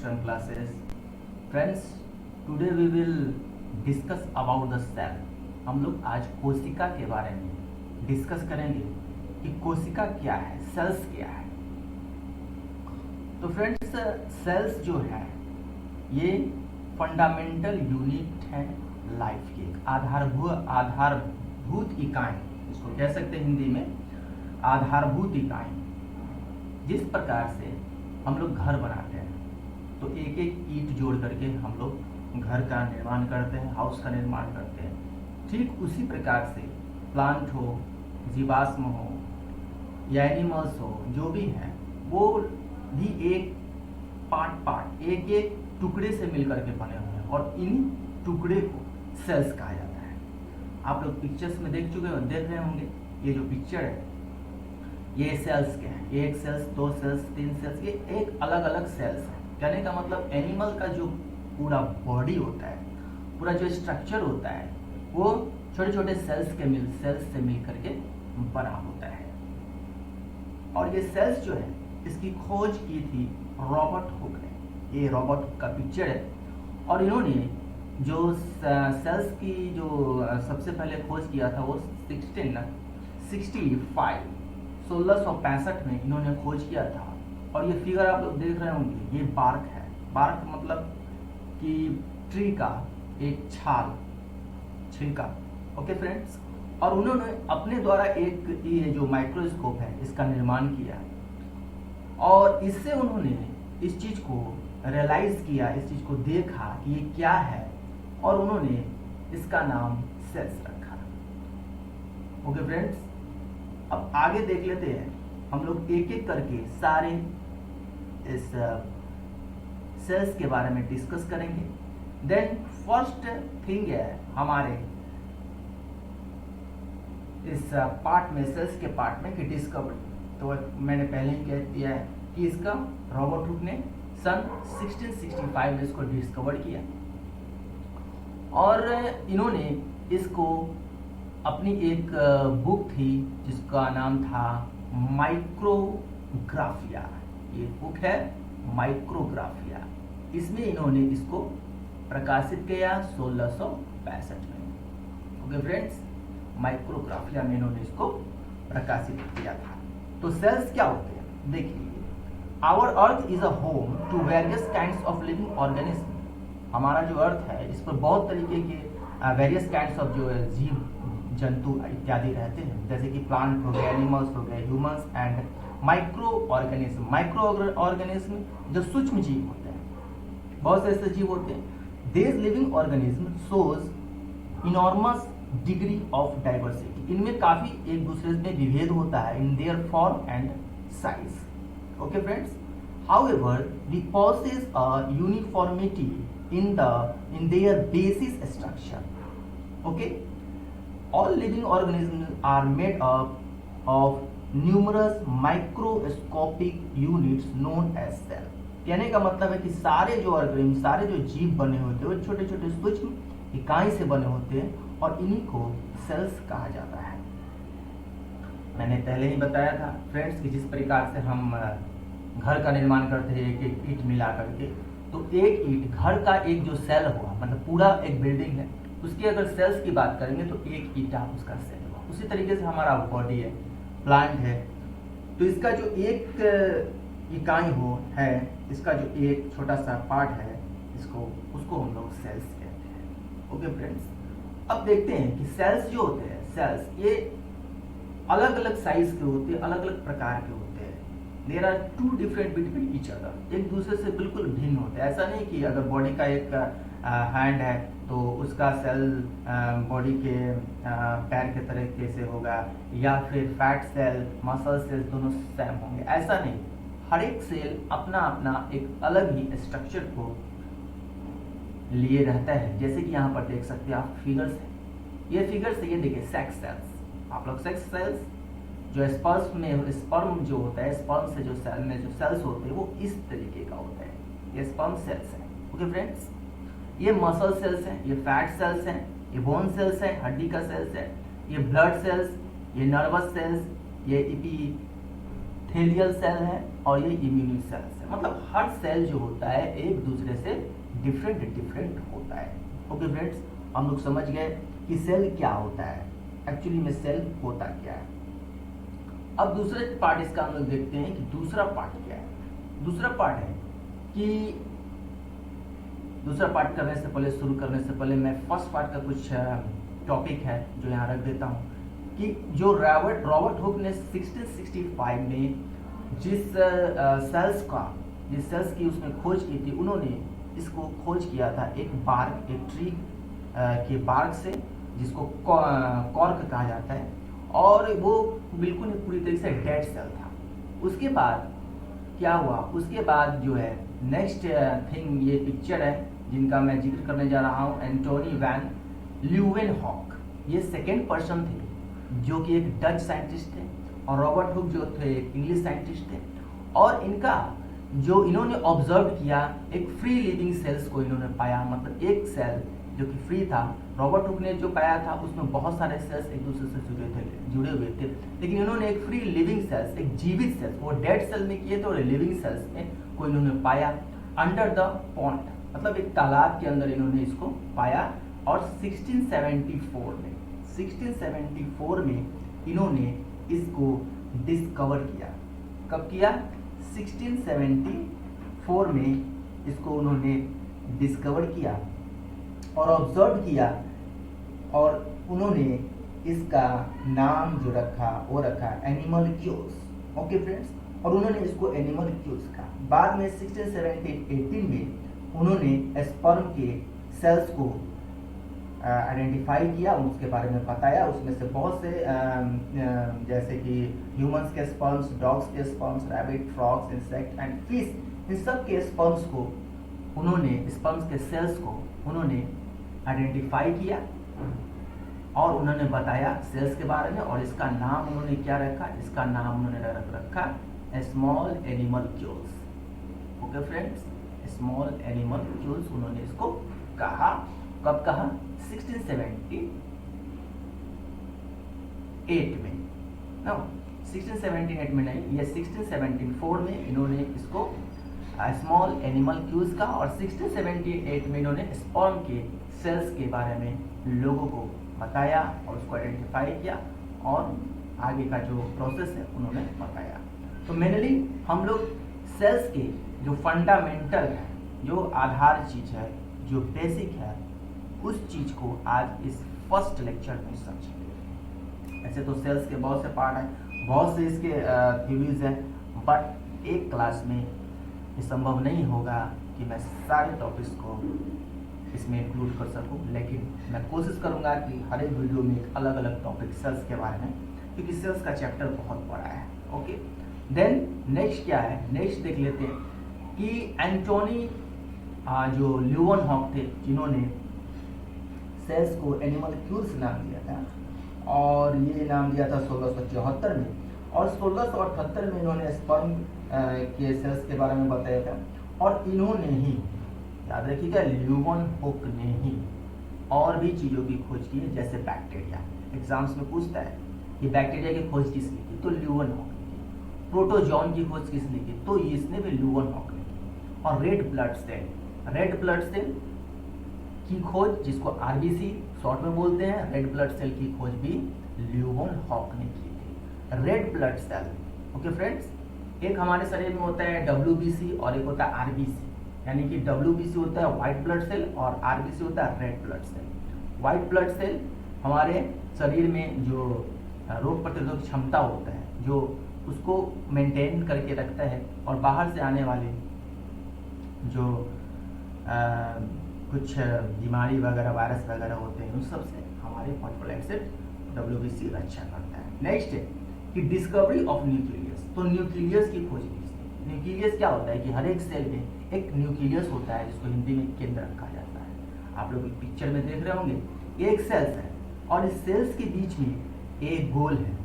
Western classes. Friends, today we will discuss about the cell. हम लोग आज कोशिका के बारे में डिस्कस करेंगे कि कोशिका क्या है, सेल्स क्या है। तो फ्रेंड्स, सेल्स जो है ये फंडामेंटल यूनिट है लाइफ की, आधारभूत इकाई, इसको कह सकते हैं हिंदी में आधारभूत इकाई। जिस प्रकार से हम लोग घर बनाते हैं तो एक एक ईंट जोड़ करके हम लोग घर का निर्माण करते हैं, हाउस का निर्माण करते हैं। ठीक उसी प्रकार से प्लांट हो, जीवाश्म हो या एनिमल्स हो, जो भी है वो भी एक पार्ट एक एक टुकड़े से मिलकर के बने हुए हैं और इन टुकड़े को सेल्स कहा जाता है। आप लोग पिक्चर्स में देख रहे होंगे। ये जो पिक्चर है ये सेल्स के हैं, एक सेल्स, दो सेल्स, तीन सेल्स, ये एक अलग अलग सेल्स है। कहने का मतलब एनिमल का जो पूरा बॉडी होता है, पूरा जो स्ट्रक्चर होता है वो छोटे छोटे सेल्स से मिल करके बना होता है। और ये सेल्स जो है इसकी खोज की थी रॉबर्ट हुक ने। ये रॉबर्ट हुक का पिक्चर है और इन्होंने जो सेल्स की जो सबसे पहले खोज किया था वो 1665 में इन्होंने खोज किया था। और ये फिगर आप लोग देख रहे होंगे, ये बार्क है। बार्क मतलब कि ट्री का एक छिलका। ओके फ्रेंड्स, और उन्होंने अपने द्वारा एक ये जो माइक्रोस्कोप है इसका निर्माण किया और इससे उन्होंने इस चीज को रियलाइज किया, इस चीज को देखा कि ये क्या है और उन्होंने इसका नाम सेल्स रखा। ओके फ्रेंड्स, अब आगे देख लेते हैं। हम लोग एक एक करके सारे इस सेल्स के बारे में डिस्कस करेंगे। देन फर्स्ट थिंग है हमारे इस पार्ट में, सेल्स के पार्ट में कि डिस्कवरी। तो मैंने पहले ही कह दिया है कि इसका रॉबर्ट हुक ने सन 1665 में इसको डिस्कवर किया और इन्होंने इसको अपनी एक बुक थी जिसका नाम था माइक्रोग्राफिया। ये बुक है माइक्रोग्राफिया। इसमें इन्होंने इसको प्रकाशित किया 1665 में। ओके फ्रेंड्स, माइक्रोग्राफिया में इन्होंने इसको प्रकाशित किया था। तो सेल्स क्या होते हैं देखिए। Our earth is a home to various kinds of living organism. हमारा जो अर्थ है इस पर बहुत तरीके के वेरियस काइंड्स ऑफ जो जीव जंतु इत्यादि रहते हैं, जैसे कि प्लांट हो गए, एनिमल्स हो गए, humans and micro organism. Micro organism जो सूक्ष्म जीव होते हैं, बहुत से ऐसे जीव होते हैं। This living organism shows enormous degree of diversity. इनमें काफी एक दूसरे में विभेद होता है in their form and size. Okay friends, however the possess a uniformity in their basis structure. Okay, all living organisms are made up of numerous microscopic units known as cell. कहने का मतलब है कि सारे जो ऑर्गेनिज्म, सारे जो जीव बने होते हैं वो छोटे छोटे सूक्ष्म इकाई से बने होते हैं और इन्हीं को सेल्स कहा जाता है। मैंने पहले ही बताया था फ्रेंड्स कि जिस प्रकार से हम घर का निर्माण करते हैं एक एक ईंट मिला करके, तो एक ईंट, घर का एक जो सेल हुआ, मतलब पूरा एक बिल्डिंग है, उसकी अगर सेल्स की बात करेंगे तो एक ईंटा उसका सेल हुआ। उसी तरीके से हमारा बॉडी है, प्लांट है, तो इसका जो एक इकाई है, इसका जो एक छोटा सा पार्ट है, उसको हम लोग सेल्स कहते हैं। ओके फ्रेंड्स, अब देखते हैं कि सेल्स जो होते हैं, सेल्स ये अलग अलग साइज के होते हैं, अलग अलग प्रकार के होते हैं। There are two different between each other. एक दूसरे से बिल्कुल भिन्न होते हैं। ऐसा नहीं कि अगर बॉडी का एक हैंड है तो उसका सेल बॉडी के पैर के तरीके से होगा, या फिर फैट सेल, मसल सेल दोनों सेम होंगे, ऐसा नहीं। हर एक सेल अपना अपना एक अलग ही स्ट्रक्चर को लिए रहता है। जैसे कि यहाँ पर देख सकते हैं आप फिगर्स है, ये फिगर्स है, ये देखिए सेक्स सेल्स। आप लोग सेक्स सेल्स जो स्पर्म जो होता है, स्पर्म से जो सेल में जो सेल्स होते हैं वो इस तरीके का होता है, ये स्पर्म सेल्स है। ओके फ्रेंड्स, ये मसल सेल्स हैं, ये फैट सेल्स हैं, ये बोन सेल्स हैं, हड्डी का सेल्स है, ये ब्लड सेल्स, ये नर्वस सेल्स, ये इपीथेलियल सेल है, और ये इम्यून सेल्स है। मतलब हर सेल जो होता है एक दूसरे से डिफरेंट होता है। ओके फ्रेंड्स, हम लोग समझ गए कि सेल क्या होता है, एक्चुअली में सेल होता क्या है। अब दूसरे पार्ट इसका हम लोग देखते हैं कि दूसरा पार्ट क्या है। दूसरा पार्ट है कि दूसरा पार्ट करने से पहले, शुरू करने से पहले मैं फर्स्ट पार्ट का कुछ टॉपिक है जो यहाँ रख देता हूँ कि जो रॉबर्ट हुक ने 1665 में जिस सेल्स की उसने खोज की थी, उन्होंने इसको खोज किया था एक ट्री के बार्क से, जिसको कॉर्क कहा जाता है, और वो बिल्कुल पूरी तरीके से डेड सेल था। उसके बाद क्या हुआ, उसके बाद जो है नेक्स्ट थिंग, ये पिक्चर है जिनका मैं जिक्र करने जा रहा हूँ, एंटोनी वैन ल्यूवेनहॉक। ये सेकेंड पर्सन थे जो कि एक डच साइंटिस्ट थे, और रॉबर्ट हुक जो थे एक इंग्लिश साइंटिस्ट थे। और इनका जो इन्होंने ऑब्जर्व किया, एक फ्री लिविंग सेल्स को इन्होंने पाया, मतलब एक सेल जो कि फ्री था। रॉबर्ट हुक ने जो पाया था उसमें बहुत सारे सेल्स एक दूसरे से जुड़े हुए थे, लेकिन इन्होंने एक फ्री लिविंग सेल्स, एक जीवित सेल्स, वो डेड सेल में किए थे और लिविंग सेल्स में को इन्होंने पाया अंडर द पॉन्ड, मतलब एक तालाब के अंदर इन्होंने इसको पाया। और 1674 में इन्होंने इसको डिस्कवर किया। कब किया? 1674 में इसको उन्होंने डिस्कवर किया और ऑब्जर्व किया, और उन्होंने इसका नाम जो रखा वो रखा एनिमलक्यूल्स। ओके फ्रेंड्स, और उन्होंने इसको एनिमलक्यूल्स कहा। बाद में 1617-18 में उन्होंने स्पर्म के सेल्स को आइडेंटिफाई किया, उसके बारे में बताया। उसमें से बहुत से जैसे कि ह्यूमंस के स्पर्म्स, डॉग्स के sperms, rabbit, frogs, insect and fish, इन सब के स्पर्म्स को उन्होंने, स्पर्म्स के सेल्स को उन्होंने आइडेंटिफाई किया और उन्होंने बताया सेल्स के बारे में। और इसका नाम उन्होंने क्या रखा? इसका नाम उन्होंने रखा स्मॉल एनिमलक्यूल्स। ओके फ्रेंड्स, स्मॉल एनिमलक्यूल्स उन्होंने इसको कहा। कब कहा? 1678 में। नो, 1678 में नहीं, ये 1674 में इन्होंने इसको स्मॉल एनिमलक्यूल्स का, और 1678 में इन्होंने स्पर्म के सेल्स के बारे में लोगों को बताया और उसको आइडेंटिफाई किया, और आगे का जो प्रोसेस है उन्होंने बताया। तो मेनली हम लोग सेल्स के जो फंडामेंटल है, जो आधार चीज है, जो बेसिक है, उस चीज को आज इस फर्स्ट लेक्चर में समझेंगे। ऐसे तो सेल्स के बहुत से पार्ट हैं, बहुत से इसके थ्योरीज हैं, बट एक क्लास में ये संभव नहीं होगा कि मैं सारे टॉपिक्स को इसमें इंक्लूड कर सकूं, लेकिन मैं कोशिश करूंगा कि हर एक वीडियो में एक अलग अलग टॉपिक सेल्स के बारे में, क्योंकि सेल्स का चैप्टर बहुत बड़ा है। ओके, देन नेक्स्ट क्या है, नेक्स्ट देख लेते हैं कि एंटोनी जो ल्यूवेनहॉक थे, जिन्होंने सेल्स को एनिमलक्यूल्स नाम दिया था, और ये नाम दिया था 1674 में, और 1678 में इन्होंने स्पर्म के सेल्स के बारे में बताया था। और इन्होंने ही, याद रखिएगा, ल्यूवेनहॉक ने ही और भी चीज़ों की खोज की है, जैसे बैक्टीरिया। एग्जाम्स में पूछता है कि बैक्टीरिया की खोज किसने की, तो ल्यूवेनहॉक ने की। प्रोटोजोन की खोज किसने की, तो इसने भी ल्यूवेनहॉक ने की। और रेड ब्लड सेल की खोज, जिसको आरबीसी शॉर्ट में बोलते हैं, रेड ब्लड सेल की खोज भी ल्यूवेनहॉक ने की थी। Red blood cell, okay friends, एक हमारे शरीर में होता है डब्ल्यूबीसी और एक होता है आरबीसी। यानी कि डब्ल्यूबीसी होता है व्हाइट ब्लड सेल और आरबीसी होता है red blood cell. White blood cell हमारे शरीर में जो रोग प्रतिरोधक क्षमता होता है, जो उसको मेंटेन करके रखता है, और बाहर से आने वाले जो कुछ बीमारी वगैरह, वायरस वगैरह होते हैं, उन सब से हमारे व्हाइट ब्लड सेल डब्ल्यूबीसी रक्षा करता है। नेक्स्ट है कि डिस्कवरी ऑफ न्यूक्लियस। तो न्यूक्लियस की खोज की। न्यूक्लियस क्या होता है कि हर एक सेल में एक न्यूक्लियस होता है, जिसको हिंदी में केंद्रक कहा जाता है। आप लोग पिक्चर में देख रहे होंगे, एक सेल्स है और इस सेल्स के बीच में एक गोल है,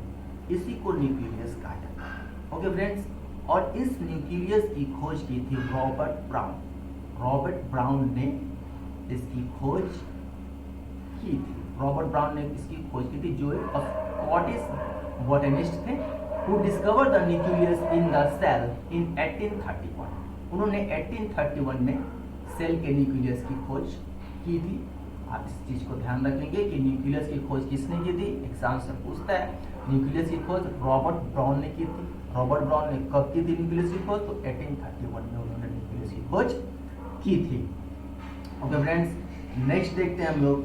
इसी को न्यूक्लियस कहा जाता है। ओके फ्रेंड्स, और इस न्यूक्लियस की खोज की थी रॉबर्ट ब्राउन ने इसकी खोज की थी। रॉबर्ट ब्राउन ने इसकी खोज की थी, जो एक स्कॉटिश बॉटनिस्ट थे, who discovered the nucleus in the cell in 1831। उन्होंने 1831 में सेल के न्यूक्लियस की खोज की थी। आप इस चीज को ध्यान रखेंगे कि न्यूक्लियस की खोज किसने की थी, एग्जाम से पूछता है। न्यूक्लियस की खोज रॉबर्ट ब्राउन ने की थी। रॉबर्ट ब्राउन ने कब की थी न्यूक्लियस की खोज, तो 1831 में उन्होंने न्यूक्लियस की खोज की थी। ओके फ्रेंड्स, नेक्स्ट देखते हैं हम लोग।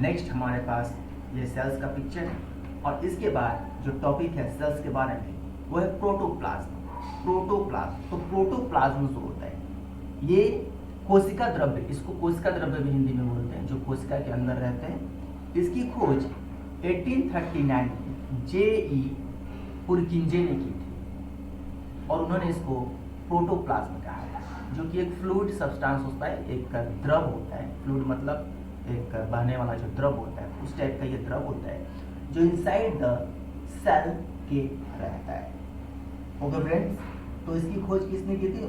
नेक्स्ट हमारे पास ये सेल्स का पिक्चर है और इसके बाद जो टॉपिक है सेल्स के बारे में वो है प्रोटोप्लाज्म। प्रोटोप्लाज्म, तो प्रोटोप्लाज्म जो होता है ये कोशिका द्रव्य, इसको कोशिका द्रव्य भी हिंदी में बोलते हैं, जो कोशिका के अंदर रहते हैं। इसकी खोज 1839 में जे.ई. पुरकिंजे ने की थी और उन्होंने इसको प्रोटोप्लाज्म कहा था, जो कि एक फ्लूइड सब्सटेंस होता है, एक द्रव होता है। फ्लूइड मतलब एक बहने वाला जो द्रव होता है, उस टाइप का ये द्रव होता है जो इनसाइड द सेल के रहता है। ओके फ्रेंड्स, तो इसकी खोज किसने की थी,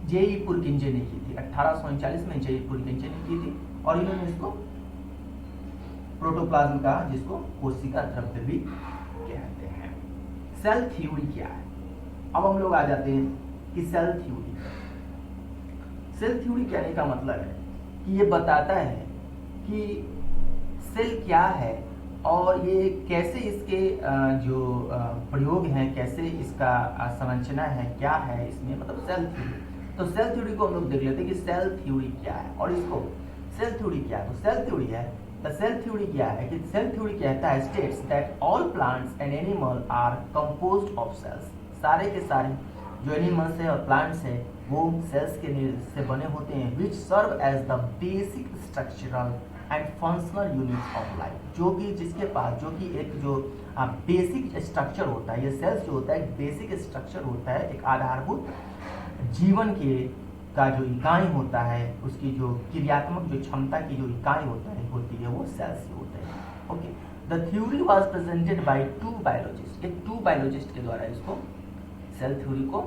जे.ई. पुरकिंजे ने की थी। 1839 में जे.ई. पुरकिंजे ने की थी और इन्होंने इसको प्रोटोप्लाज्म कहा, जिसको कोशिका द्रव्य भी कहते हैं। सेल थ्योरी क्या है, अब हम लोग आ जाते हैं कि सेल थ्योरी। सेल थ्योरी कहने का मतलब है कि ये बताता है कि सेल क्या है और ये कैसे इसके जो प्रयोग हैं, कैसे इसका संरचना है, क्या है इसमें, मतलब सेल थ्योरी। तो सेल थ्योरी को हम लोग देख लेते हैं कि सेल थ्योरी क्या है और इसको सेल थ्योरी क्या है। तो सेल थ्योरी है, तो सेल थ्योरी क्या है कि सेल थ्योरी कहता है states that all plants and animal are composed of cells. सारे के सारे जो एनिमल्स है और प्लांट्स है वो सेल्स के से बने होते हैं, which serve as the basic structural and functional units of life. जो कि जिसके पास जो कि एक जो बेसिक स्ट्रक्चर होता है, ये सेल्स जो होता है एक बेसिक स्ट्रक्चर होता है, एक आधारभूत जीवन के का जो इकाई होता है, उसकी जो क्रियात्मक जो क्षमता की जो इकाई होती है वो सेल्स होते हैं। Okay, the theory was presented by two biologist. एक टू बायोलॉजिस्ट के द्वारा इसको सेल थ्योरी को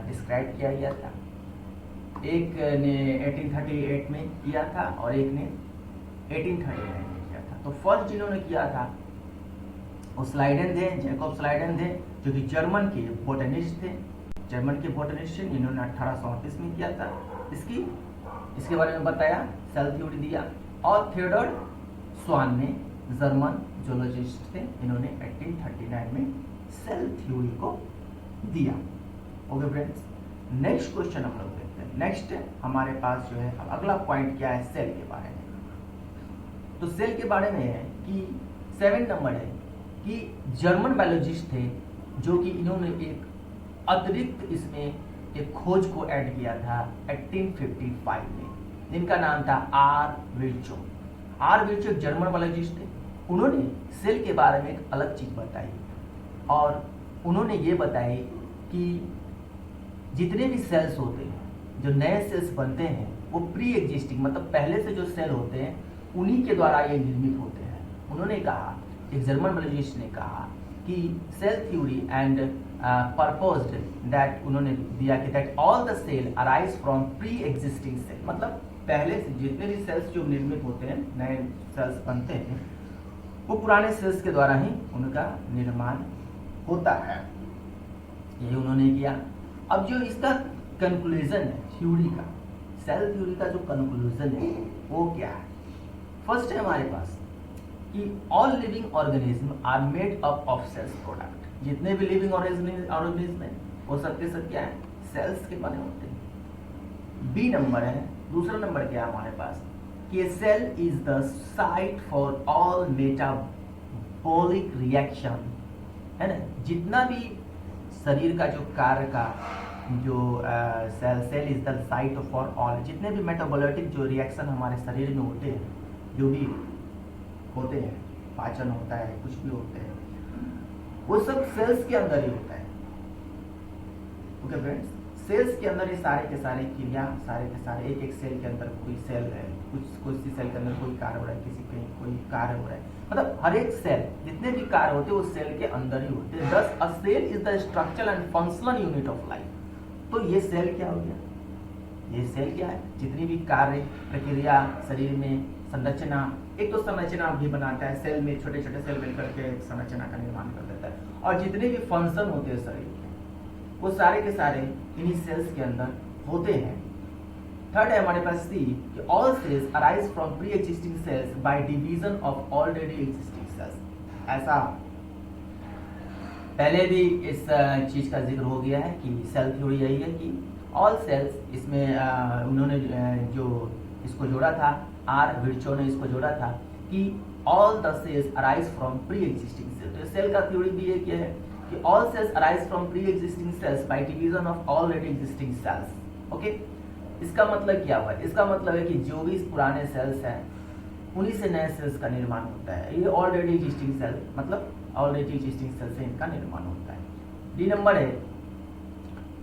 डिस्क्राइब किया गया था। एक ने 1838 में किया था और एक ने 1839 में किया था। तो फर्स्ट जिन्होंने किया था वो स्लाइडेन थे, जैकब स्लाइडेन थे, जो कि जर्मन के बोटनिस्ट थे। जर्मन के बोटनिस्ट इन्होंने 1838 में किया था। इसके बारे में बताया, सेल थ्योरी दिया। और थियोडोर स्वान ने जर्मन जूलॉजिस्ट थे, इन्होंने 1839 में सेल थ्योरी को दिया। ओके फ्रेंड्स, नेक्स्ट क्वेश्चन हम लोग देखते हैं। नेक्स्ट हमारे पास जो है अगला पॉइंट क्या है सेल के बारे में। तो सेल के बारे में है कि 7 नंबर है कि जर्मन बायोलॉजिस्ट थे जो कि इन्होंने एक अतिरिक्त इसमें एक खोज को ऐड किया था 1855 में, जिनका नाम था आर विर्चोव। आर विर्चोव एक जर्मन बायोलॉजिस्ट थे। उन्होंने सेल के बारे में एक अलग चीज बताई और उन्होंने ये बताई कि जितने भी सेल्स होते हैं, जो नए सेल्स बनते हैं, वो प्री एग्जिस्टिंग मतलब पहले से जो सेल होते हैं उन्हीं के द्वारा ये निर्मित होते हैं। उन्होंने कहा, एक जर्मन बायोलॉजिस्ट ने कहा कि cell theory and proposed that, उन्होंने दिया कि that all the cell arise from pre existing cell, मतलब पहले से जितने भी सेल्स जो निर्मित होते हैं, नए सेल्स बनते हैं, वो पुराने सेल्स के द्वारा ही उनका निर्माण होता है। ये उन्होंने किया। अब जो इसका कंक्लूजन है थ्योरी का, सेल थ्योरी का जो कंक्लूजन है वो क्या है। फर्स्ट है हमारे पास कि all living organism are made up of cells product. जितने भी लिविंग ऑर्गेनिज्म है वो सब के सब क्या है, सेल्स के बने होते हैं। बी नंबर है, दूसरा नंबर क्या है हमारे पास कि cell is the site for all metabolic reaction, है ना। जितना भी शरीर का जो कार्य का जो cell is the site for all, जितने भी मेटाबॉलिक जो रिएक्शन हमारे शरीर में होते हैं, जो भी होते हैं, पाचन होता है, कुछ भी होते हैं, वो सब सेल्स के अंदर ही होता है। ओके फ्रेंड्स, सेल्स के अंदर ये सारे के सारे क्रिया, सारे के सारे एक एक सेल के अंदर कोई सेल है, कुछ सेल के अंदर कोई कार्य हो रहा है, किसी कहीं कोई कार्य हो रहा है, मतलब हर एक सेल जितने भी कार्य होते हैं वो सेल के अंदर ही होते हैं। Thus a cell is the structural and functional unit of life. तो ये सेल क्या हो गया, ये सेल क्या है, जितनी भी कार्य प्रक्रिया शरीर में संरचना एक तो संरचना भी बनाता है, सेल में छोटे छोटे सेल मिलकर के एक संरचना का निर्माण कर देता है, और जितने भी फंक्शन होते हैं शरीर के वो सारे के सारे इन्हीं सेल्स के अंदर होते हैं। थर्ड है हमारे पास सी कि all cells arise from pre existing cells by division of already existing cells. ऐसा पहले भी इस चीज का जिक्र हो गया है कि सेल थ्योरी यही है कि ऑल सेल्स, इसमें उन्होंने जो इसको जोड़ा था, आर विर्चो ने इसको जोड़ा था कि all the cells arise from pre existing cells. तो सेल का थ्योरी भी ये है कि all cells arise from pre existing cells by division of already existing cells. Okay, इसका मतलब क्या हुआ? इसका मतलब है कि जो भी पुराने सेल्स हैं उन्हीं से नए सेल्स का निर्माण होता है। ये ऑलरेडी एग्जिस्टिंग सेल, मतलब ऑलरेडी एग्जिस्टिंग सेल से इनका निर्माण होता है। डी नंबर है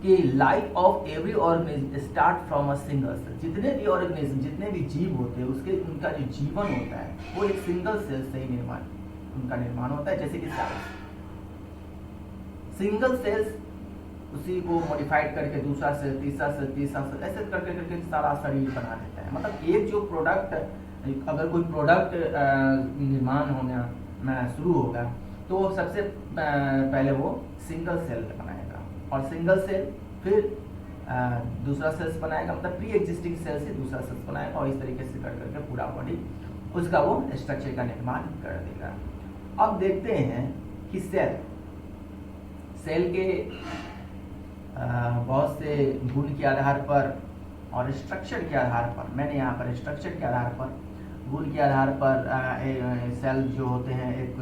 कि life of every organism start from a single cell. जितने भी ऑर्गेनिज्म, जितने भी जीव होते हैं उसके उनका जो जीवन होता है वो एक सिंगल सेल से ही उनका निर्माण होता है। जैसे कि सिंगल सेल्स उसी को मॉडिफाइड करके दूसरा सेल, तीसरा सेल, ऐसे करके सारा शरीर बना देता है। मतलब एक जो प्रोडक्ट, अगर कोई प्रोडक्ट निर्माण होना शुरू होगा तो सबसे पहले वो सिंगल सेल बनाएगा, और सिंगल सेल फिर दूसरा सेल्स बनाएगा, मतलब प्री एग्जिस्टिंग सेल से दूसरा सेल्स बनाएगा, और इस तरीके से कर करके पूरा बॉडी उसका वो स्ट्रक्चर का निर्माण कर देगा। अब देखते हैं कि सेल के बहुत से गुण के आधार पर और स्ट्रक्चर के आधार पर, मैंने यहाँ पर स्ट्रक्चर के आधार पर, गुण के आधार पर सेल जो होते हैं एक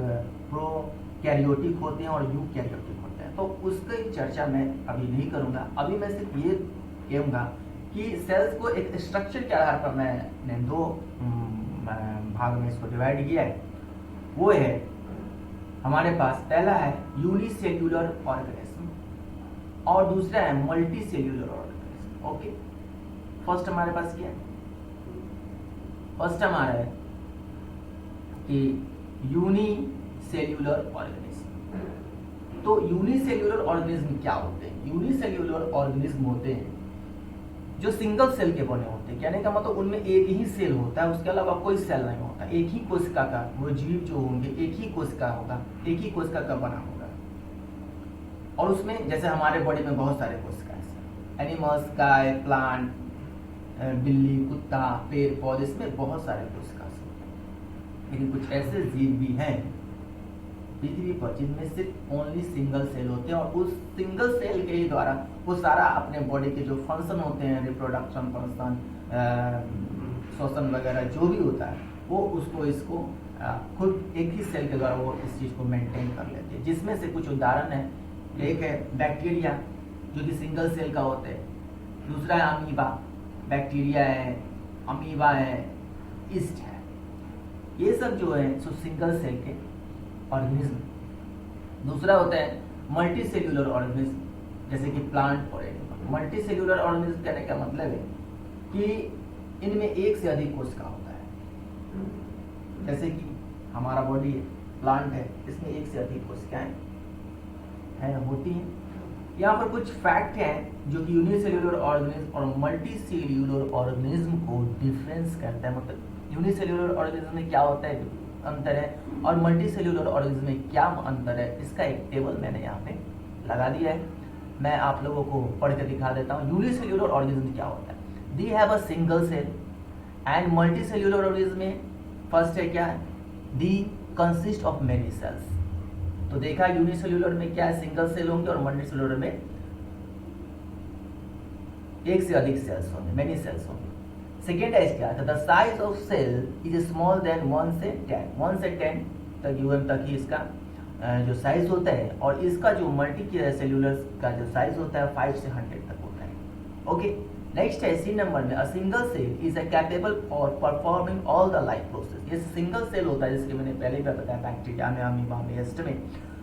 प्रोकैरियोटिक होते हैं और यूकैरियोटिक होते हैं। तो उसकी चर्चा मैं अभी नहीं करूँगा। अभी मैं सिर्फ ये कहूँगा कि सेल्स को एक स्ट्रक्चर के आधार पर मैंने दो भाग में इसको डिवाइड किया है। वो है हमारे पास, पहला है यूनिसेल्यूलर ऑर्गेनिज्म और दूसरा है multi cellular organism. Okay, first हमारे पास क्या है? फर्स्ट हमारा है कि यूनिसेल्यूलर ऑर्गेनिज्म। तो यूनिसेल्यूलर ऑर्गेनिज्म क्या होते हैं? यूनिसेल्यूलर ऑर्गेनिज्म होते हैं जो सिंगल सेल के बने होते हैं। कहने का मतलब उनमें एक ही सेल होता है, उसके अलावा कोई सेल नहीं होता। एक ही कोशिका का, वो जीव जो होंगे एक ही कोशिका होगा, एक ही कोशिका का बना होगा। और उसमें जैसे हमारे बॉडी में बहुत सारे कोशिका हैं, एनिमल्स, गाय, प्लांट, बिल्ली, कुत्ता, पेड़ पौधे, इसमें बहुत सारे कोशिका होते हैं। लेकिन कुछ ऐसे जीव भी हैं पृथ्वी पर जिनमें सिर्फ ओनली सिंगल सेल होते हैं, और उस सिंगल सेल के ही द्वारा वो सारा अपने बॉडी के जो फंक्शन होते हैं, रिप्रोडक्शन फंक्शन, श्वसन वगैरह जो भी होता है, वो इसको खुद एक ही सेल के द्वारा वो इस चीज़ को मेंटेन कर लेते हैं। जिसमें से कुछ उदाहरण है, एक है बैक्टीरिया जो कि सिंगल सेल का होते हैं, दूसरा है अमीबा, बैक्टीरिया है, अमीबा है, ईस्ट है। ये सब जो है सो सिंगल सेल के ऑर्गेनिज्म। दूसरा होता है मल्टी सेल्यूलर ऑर्गेनिज्म, जैसे कि प्लांट और एनिमल। मल्टी सेल्यूलर ऑर्गेनिज्म कहने का मतलब है कि इनमें एक से अधिक कोशिका होता है। जैसे कि हमारा बॉडी है, प्लांट है, इसमें एक से अधिक कोशिकाएं होती हैं। यहाँ पर कुछ फैक्ट हैं जो कि यूनिसेल्यूलर ऑर्गेनिज्म और मल्टी सेल्यूलर ऑर्गेनिज्म को डिफरेंस करता है। मतलब यूनिसेल्यूलर ऑर्गेनिज्म में क्या होता है, अंतर है, और मल्टी सेल्यूलर ऑर्गेनिज्म में क्या अंतर है, इसका एक टेबल मैंने यहाँ पे लगा दिया है। मैं आप लोगों को पढ़ के दिखा देता हूँ। यूनिसेल्यूलर ऑर्गेनिज्म क्या होता है? They have a single cell. And multicellular organism में फर्स्ट है क्या है, they consist of many cells. तो देखा यूनिसेल्यूलर में क्या है, सिंगल सेल होंगे, और मल्टी सेल्यूलर में एक से अधिक सेल्स होंगे, मेनी सेल्स होंगे। सेकेंड है क्या था, the size of cell is small than 1 से 10, 1 से 10 तक यूएम तक ही इसका जो साइज होता है, और इसका जो मल्टी सेल्यूलर का जो साइज होता है 5 से 100 तक होता है। ओके, नेक्स्ट है सी नंबर में, a single cell is a capable for performing all the life process. ये सिंगल सेल होता है, जिसके मैंने पहले भी बताया, बैक्टीरिया में, अमीबा में, यीस्ट में,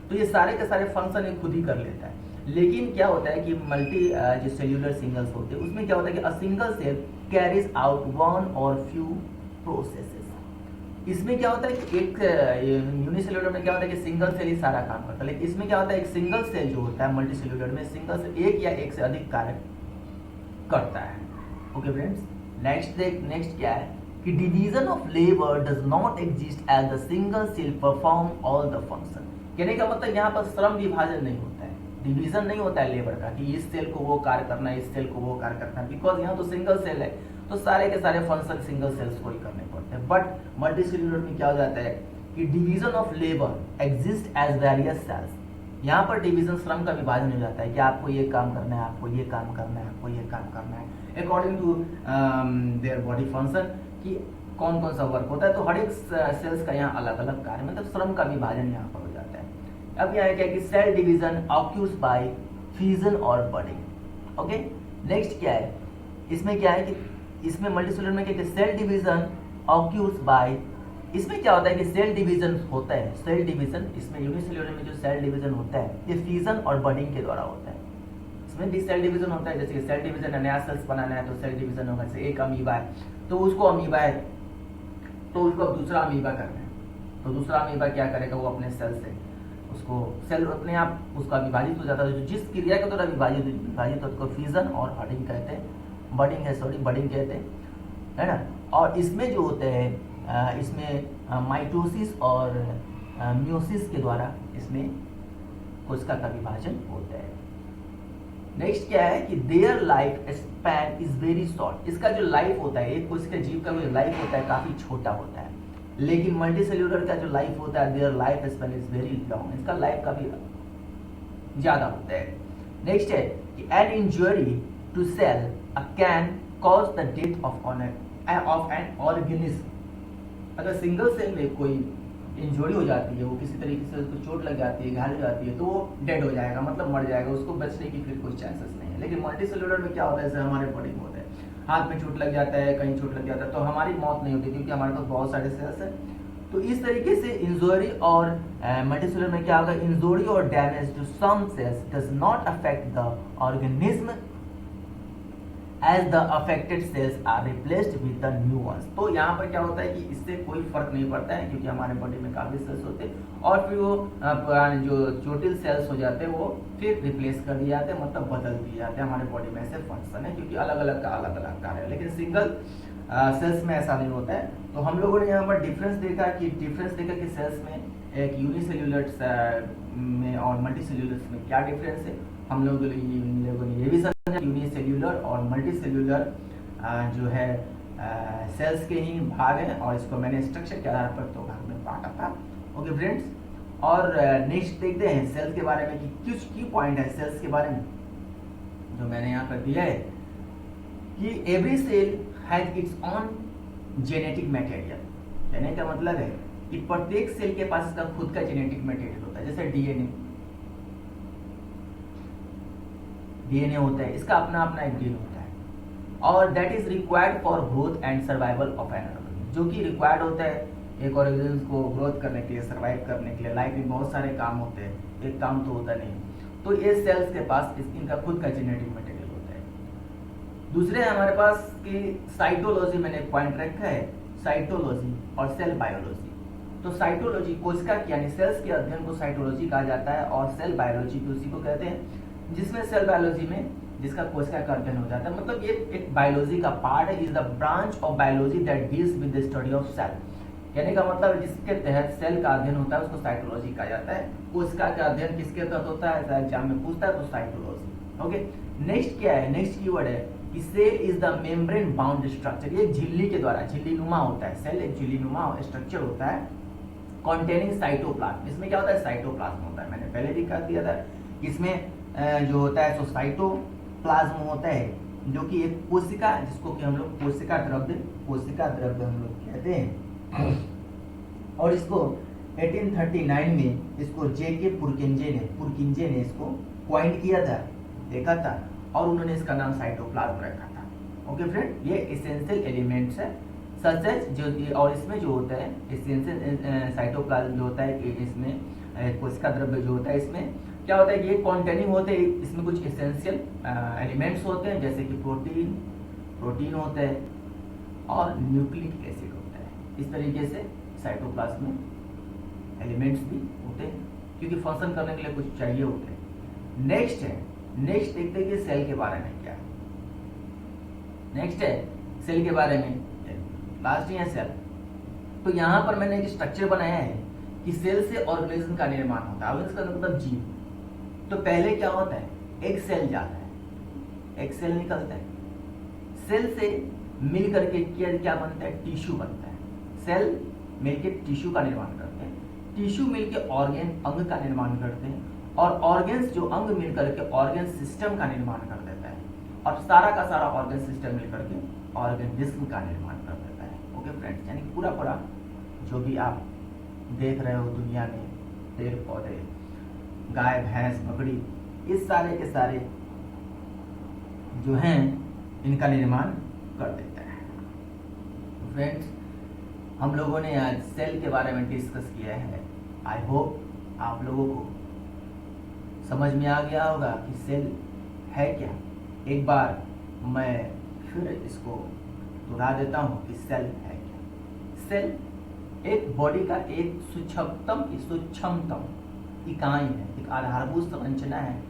तो ये सारे के सारे फंक्शन ये खुद ही कर लेता है। लेकिन क्या होता है कि मल्टी जो सेल्यूलर सिंगल्स होते हैं उसमें क्या होता है कि a single cell carries out one or few processes. इसमें क्या होता है कि एक यूनिसेल्यूलर में क्या होता है कि सिंगल सेल ही सारा काम करता है, लेकिन इसमें क्या होता है, एक सिंगल सेल जो होता है मल्टी सेल्यूलर में, सिंगल सेल एक या एक से अधिक कार्य करता है। ओके फ्रेंड्स, नेक्स्ट क्या है कि division of labour does not exist as the single cell perform all the function. कहने का मतलब यहाँ पर श्रम विभाजन नहीं होता है, डिवीजन नहीं होता है लेबर का कि इस सेल को वो कार्य करना है, इस सेल को वो कार्य करना है, बिकॉज यहाँ तो सिंगल सेल है तो सारे के सारे फंक्शन सिंगल सेल्स को ही करने पड़ते हैं। बट मल्टी सेल्यूलर में क्या हो जाता है कि division of labour exist as various cells. यहाँ पर डिवीजन श्रम का विभाजन हो जाता है कि आपको ये काम करना है, आपको ये काम करना है, आपको ये काम करना है according to their body function कि कौन कौन सा वर्क होता है। तो हर एक सेल्स का यहाँ अलग अलग कार्य मतलब श्रम का विभाजन यहाँ पर हो जाता है। अब यहाँ क्या है कि सेल डिवीजन ऑक्यूज बाय फ्यूजन और बडिंग। ओके, नेक्स्ट क्या है, इसमें क्या है कि इसमें मल्टीसेलुलर में क्या है, सेल डिवीजन ऑक्यूज बाय, इसमें क्या होता है कि सेल डिवीजन होता है, सेल डिवीजन इसमें यूनिसेल्युलर में जो सेल डिवीजन होता है ये फ्यूजन और बडिंग के द्वारा होता है। इसमें भी सेल डिवीजन होता है, जैसे कि सेल डिवीजन है, नया सेल्स बनाना है तो सेल डिवीजन होगा। जैसे एक अमीबा है तो उसको अमीबा है तो उसको अब दूसरा अमीबा करना है, तो दूसरा अमीबा क्या करेगा, वो अपने सेल से उसको सेल अपने आप उसका विभाजित हो जाता है, जिस क्रिया के द्वारा विभाजित उसको फ्यूजन और बडिंग कहते हैं, बडिंग कहते हैं, है ना। और इसमें जो होते हैं इसमें माइटोसिस और म्योसिस के द्वारा इसमें कोशिका का विभाजन होता है। नेक्स्ट क्या है कि there life span is very short. इसका जो लाइफ होता है, एक कोशिका जीव का जो लाइफ होता है काफी छोटा होता है, लेकिन मल्टीसेल्युलर का जो लाइफ होता है their life span is very long, इसका लाइफ काफी ज्यादा होता है। नेक्स्ट है कि an injury to cell can cause the death of an organism. अगर सिंगल सेल में कोई इंजरी हो जाती है, वो किसी तरीके से उसको चोट लग जाती है, घायल हो जाती है, तो वो डेड हो जाएगा, मतलब मर जाएगा, उसको बचने की फिर कोई चांसेस नहीं है। लेकिन मल्टीसेल्युलर में क्या होता है, जैसे हमारे बॉडी में होता है, हाथ में चोट लग जाता है, कहीं चोट लग जाता है, तो हमारी मौत नहीं होती क्योंकि हमारे पास बहुत सारे सेल्स हैं। तो इस तरीके से इंजरी और मल्टीसेल्युलर में क्या होगा, injury or damage to some cells does not affect the organism as the affected cells are replaced with the new ones. तो यहाँ पर क्या होता है कि इससे कोई फर्क नहीं पड़ता है क्योंकि हमारे बॉडी में काफी सेल्स होते हैं और फिर वो पुराने जो चोटिल सेल्स हो जाते हैं वो फिर रिप्लेस कर दिए जाते हैं, मतलब बदल दिए जाते हैं। हमारे बॉडी में ऐसे फंक्शन है क्योंकि अलग अलग का अलग अलग कार्य है, लेकिन सिंगल सेल्स में ऐसा नहीं होता है। तो हम लोगों ने यहाँ पर डिफरेंस देखा कि सेल्स में एक यूनिसेल्युलर में और मल्टीसेल्युलर में क्या डिफरेंस है। हम लोगों ने ये भी समझा यूनिसेल्युलर और मल्टीसेल्युलर जो है सेल्स के ही भाग हैं और इसको मैंने स्ट्रक्चर के आधार पर दो भाग में बांटा था। ओके फ्रेंड्स, और नेक्स्ट देखते हैं सेल्स के बारे में कि कुछ की पॉइंट है सेल्स के बारे में जो मैंने यहाँ पर दिया है कि every cell has its own genetic material. कहने का मतलब है कि प्रत्येक सेल के पास इसका खुद का जेनेटिक मटेरियल होता है। जैसे डीएनए होता है, इसका अपना अपना एक जीन होता है और that is required for growth and survival of an organism, जो कि रिक्वायर्ड होता है एक ऑर्गेनिज्म को ग्रोथ करने के लिए, सर्वाइव करने के लिए। लाइफ में बहुत सारे काम होते हैं, एक काम तो होता नहीं। तो ये सेल्स के पास इनका खुद का जेनेटिक मटेरियल होता है। दूसरे हमारे पास की साइटोलॉजी, मैंने एक पॉइंट रखा है, साइटोलॉजी और सेल बायोलॉजी। तो साइटोलॉजी कोशिका यानी सेल्स के अध्ययन को साइटोलॉजी कहा जाता है और सेल बायोलॉजी भी उसी को कहते हैं, जिसमें सेल बायोलॉजी में जिसका कोशिका का अध्ययन हो जाता है। मतलब ये एक बायोलॉजी का पार्ट है, is the branch of biology that deals with the study of cell. कहने का मतलब जिसके तहत सेल का अध्ययन होता है उसको साइटोलॉजी कहा जाता है। कोशिका का अध्ययन किसके तहत होता है, एग्जाम में पूछता है तो साइटोलॉजी। ओके, नेक्स्ट क्या है, नेक्स्ट कीवर्ड है कि cell is the membrane bound structure. ये झिल्ली के द्वारा झिल्लीनुमा होता है, सेल एक झिल्लीनुमा स्ट्रक्चर होता है कॉन्टेनिंग साइटोप्लाज्म। इसमें क्या होता है, साइटोप्लाज्म होता है। मैंने पहले भी कह दिया था, इसमें जो होता है सो साइटोप्लाज्म होता है जो कि एक कोशिका, जिसको कि हम लोग कोशिका द्रव्य हम लोग कहते हैं। और इसको 1839 में इसको जेके पुरकिंजे ने इसको क्वाइंट किया था, देखा था, और उन्होंने इसका नाम साइटोप्लाज्म रखा था। ओके फ्रेंड, ये एसेंशियल एलिमेंट्स है सच जो, और इसमें जो होता है एसेंशियल साइटोप्लाज्म जो होता है, इसमें कोशिका द्रव्य जो होता है, इसमें क्या होता है कि ये कॉन्टेनिंग होते हैं, इसमें कुछ एसेंशियल एलिमेंट्स होते हैं जैसे कि प्रोटीन होता है और न्यूक्लिक एसिड होता है। इस तरीके से साइटोप्लाज्म में एलिमेंट्स भी होते हैं क्योंकि फंक्शन करने के लिए कुछ चाहिए होते हैं। नेक्स्ट देखते हैं कि सेल के बारे में क्या है। नेक्स्ट है सेल के बारे में लास्ट है सेल। तो यहाँ पर मैंने एक स्ट्रक्चर बनाया है कि सेल से ऑर्गेनिज्म का निर्माण होता है। ऑर्गेनिज्म का मतलब जीव। तो पहले क्या होता है, एक सेल जाता है, एक सेल निकलता है, सेल से मिल करके क्या बनता है, टिश्यू बनता है। सेल मिलके टिश्यू का निर्माण करते हैं, टिश्यू मिलके ऑर्गेन अंग का निर्माण करते हैं, और ऑर्गेन्स जो अंग मिल करके ऑर्गेन सिस्टम का निर्माण कर देता है, और सारा का सारा ऑर्गेन सिस्टम मिल करके ऑर्गेनिज्म का निर्माण कर देता है। ओके फ्रेंड्स, यानी पूरा पूरा जो भी आप देख रहे हो दुनिया में, पेड़ पौधे, गाय भैंस बकरी, इस सारे के सारे जो हैं इनका निर्माण कर देता है। फ्रेंड्स, हम लोगों ने आज सेल के बारे में डिस्कस किया है। आई होप आप लोगों को समझ में आ गया होगा कि सेल है क्या। एक बार मैं फिर इसको दोहरा देता हूँ कि सेल है क्या। सेल एक बॉडी का एक सूक्ष्मतम इकाई है, एक आधारभूत संरचना है,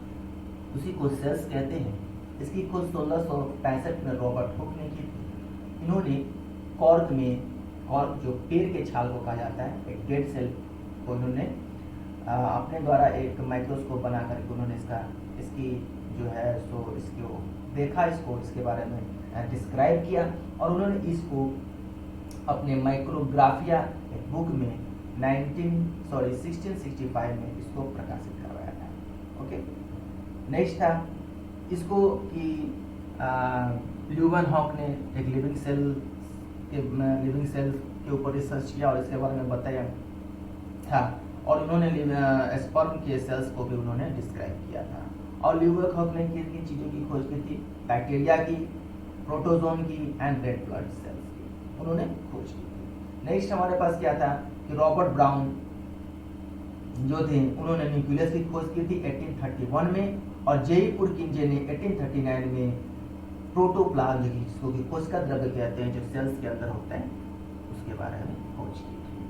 उसी को सेल्स कहते हैं। इसकी खोज 1665 में रॉबर्ट हुक ने की थी। इन्होंने कॉर्क जो पेड़ के छाल को कहा जाता है, एक डेड सेल को इन्होंने अपने द्वारा एक माइक्रोस्कोप बना करके उन्होंने इसकी जो है सो इसको देखा, इसके बारे में डिस्क्राइब किया, और उन्होंने इसको अपने माइक्रोग्राफिया एक बुक में 1665 में इसको प्रकाशित करवाया था। ओके, नेक्स्ट था इसको कि ल्यूवन हॉक ने एक लिविंग सेल के ऊपर रिसर्च किया और इसके बारे में बताया था, और उन्होंने स्पर्म के सेल्स को भी उन्होंने डिस्क्राइब किया था। और ल्यूवन हॉक ने किन चीज़ों की खोज की थी, बैक्टीरिया की, प्रोटोजोन की एंड रेड ब्लड सेल्स की उन्होंने खोज की थी। नेक्स्ट हमारे पास क्या था कि रॉबर्ट ब्राउन जो थे उन्होंने न्यूक्लियस की खोज की थी 1831 में, और जेई पुरकिंजे ने 1839 में प्रोटोप्लाज्म जिसको कि कोशिका द्रव्य कहते हैं, जो सेल्स के अंदर होता है, उसके बारे में खोज की थी।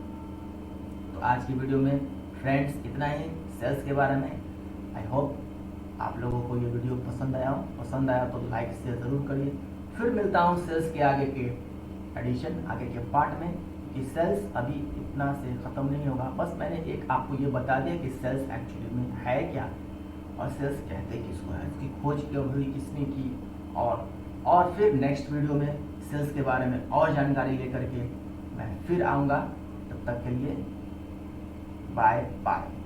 तो आज की वीडियो में फ्रेंड्स इतना ही सेल्स के बारे में। आई होप आप लोगों को ये वीडियो पसंद आया तो लाइक शेयर ज़रूर करिए। फिर मिलता हूँ सेल्स के आगे के एडिशन, आगे के पार्ट में, कि सेल्स अभी इतना से ख़त्म नहीं होगा। बस मैंने एक आपको ये बता दिया कि सेल्स एक्चुअली में है क्या, और सेल्स कहते किसको है, इसकी खोज क्यों हुई, किसने की, और फिर नेक्स्ट वीडियो में सेल्स के बारे में और जानकारी लेकर के मैं फिर आऊँगा। तब तक के लिए बाय बाय।